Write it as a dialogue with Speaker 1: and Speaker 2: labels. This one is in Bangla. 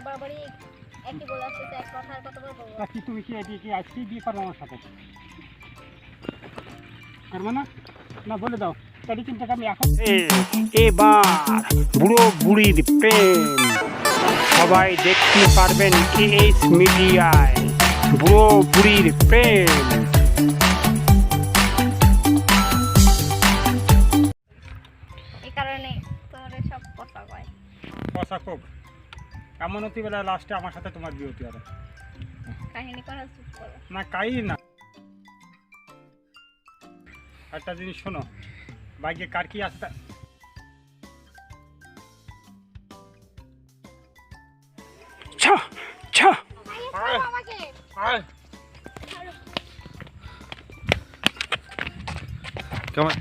Speaker 1: বরাবরই একই বলে আসছে এক কথা আর কতবার বলবো।
Speaker 2: কি তুমি কি এটি কি আজকেই বিয়ে করবো আমার সাথে? করবো না? না বলে দাও তাহলে কিন্তু আমি এখন এবার বুড়ো বুড়ির প্রেম সবাই দেখতে পারবেন AS মিডিয়ায়। বুড়ো বুড়ির প্রেম।
Speaker 1: এই কারণে তোমার সব কথা কয়।
Speaker 2: কথা কোক এমন হতে বেলা লাস্টে আমার সাথে তোমার বিয়ে হতে হবে।
Speaker 1: কাহিনী করা চুপ করো।
Speaker 2: না কাই না, একটা জিনিস শোনো, বাইকে কার কি আছে
Speaker 1: আমাকে
Speaker 3: কেমন